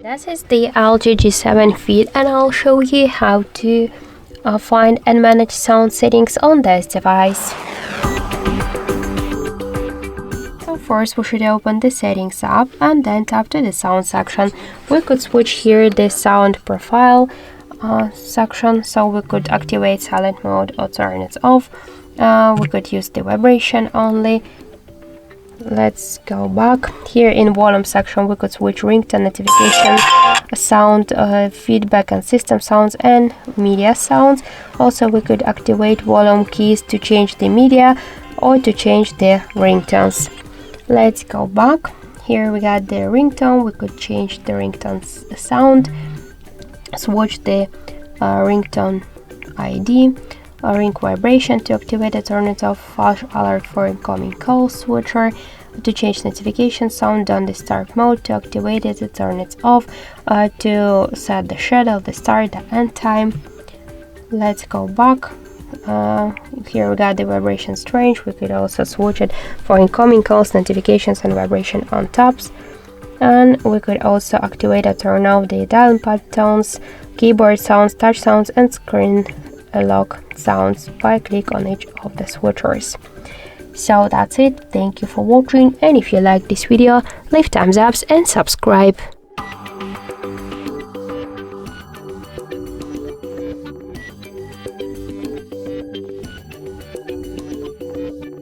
This is the LG G7 feed, and I'll show you how to find and manage sound settings on this device. So first we should open the settings app and then tap to the sound section. We could switch here the sound profile section, so we could activate silent mode or turn it off. We could use the vibration only. Let's go back. Here in volume section we could switch ringtone, notification, sound, feedback and system sounds, and media sounds. Also we could activate volume keys to change the media or to change the ringtones. Let's go back. Here we got the ringtone. We could change the ringtone's sound, switch the ringtone ID, ring vibration to activate it, turn it off, flash alert for incoming calls, switcher to change notification sound, don't disturb mode to activate it, turn it off, to set the schedule, the start, the end time. Let's go back. Here we got the vibration range. We could also switch it for incoming calls, notifications and vibration on tops. And we could also activate or turn off the dial pad tones, keyboard sounds, touch sounds and screen lock sounds by click on each of the switchers. So that's it. Thank you for watching, and if you like this video, leave thumbs up and subscribe.